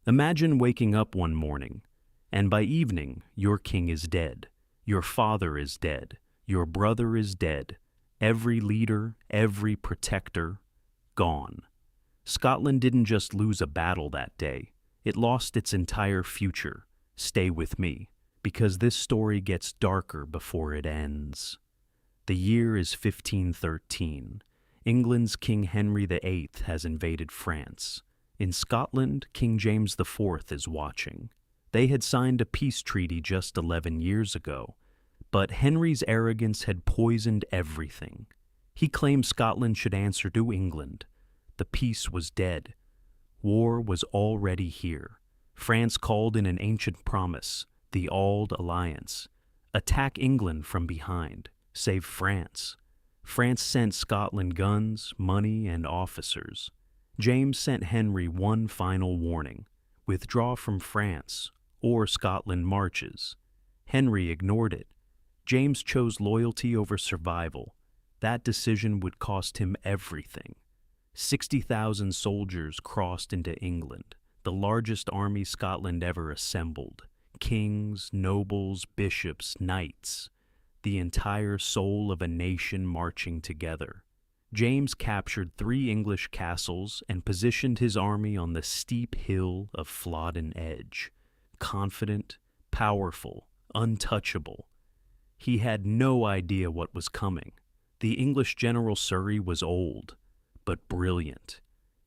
Imagine waking up one morning, and by evening your king is dead, your father is dead, your brother is dead, every leader, every protector, gone. Scotland didn't just lose a battle that day, it lost its entire future. Stay with me, because this story gets darker before it ends. The year is 1513. England's King Henry VIII has invaded France. In Scotland, King James IV is watching. They had signed a peace treaty just 11 years ago, but Henry's arrogance had poisoned everything. He claimed Scotland should answer to England. The peace was dead. War was already here. France called in an ancient promise, the Auld Alliance. Attack England from behind. Save France. France sent Scotland guns, money, and officers. James sent Henry one final warning: withdraw from France, or Scotland marches. Henry ignored it. James chose loyalty over survival. That decision would cost him everything. 60,000 soldiers crossed into England, the largest army Scotland ever assembled. Kings, nobles, bishops, knights. The entire soul of a nation marching together. James captured 3 English castles and positioned his army on the steep hill of Flodden Edge. Confident, powerful, untouchable. He had no idea what was coming. The English general Surrey was old, but brilliant.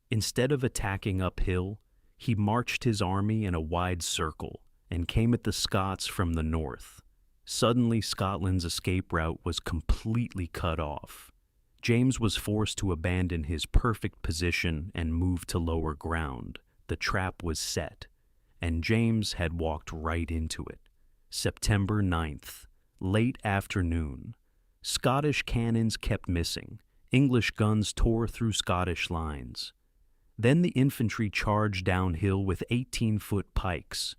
Instead of attacking uphill, he marched his army in a wide circle and came at the Scots from the north. Suddenly, Scotland's escape route was completely cut off. James was forced to abandon his perfect position and move to lower ground. The trap was set, and James had walked right into it. September 9th, late afternoon. Scottish cannons kept missing. English guns tore through Scottish lines. Then the infantry charged downhill with 18-foot pikes.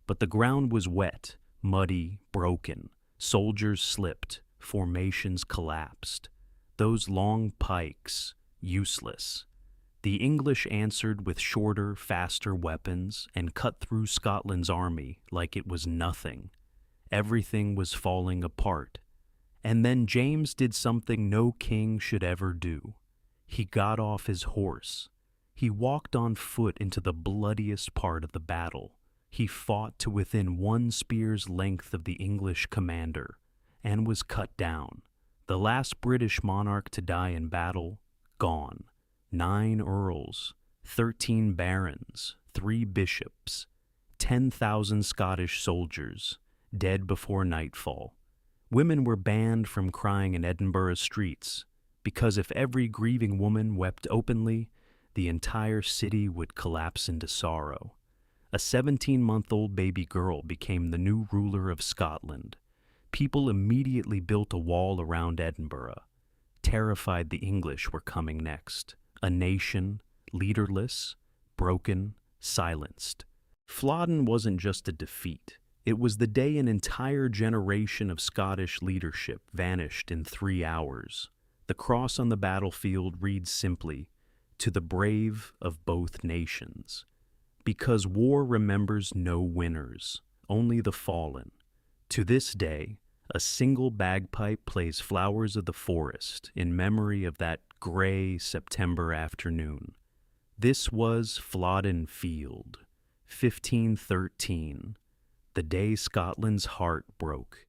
But the ground was wet, muddy, broken. Soldiers slipped. Formations collapsed. Those long pikes, useless. The English answered with shorter, faster weapons and cut through Scotland's army like it was nothing. Everything was falling apart. And then James did something no king should ever do. He got off his horse. He walked on foot into the bloodiest part of the battle. He fought to within 1 spear's length of the English commander and was cut down. The last British monarch to die in battle, gone. 9 earls, 13 barons, 3 bishops, 10,000 Scottish soldiers, dead before nightfall. Women were banned from crying in Edinburgh streets, because if every grieving woman wept openly, the entire city would collapse into sorrow. A 17-month-old baby girl became the new ruler of Scotland. People immediately built a wall around Edinburgh, terrified the English were coming next. A nation, leaderless, broken, silenced. Flodden wasn't just a defeat. It was the day an entire generation of Scottish leadership vanished in 3 hours. The cross on the battlefield reads simply, "To the brave of both nations." Because war remembers no winners, only the fallen. To this day, a single bagpipe plays Flowers of the Forest in memory of that gray September afternoon. This was Flodden Field, 1513, the day Scotland's heart broke.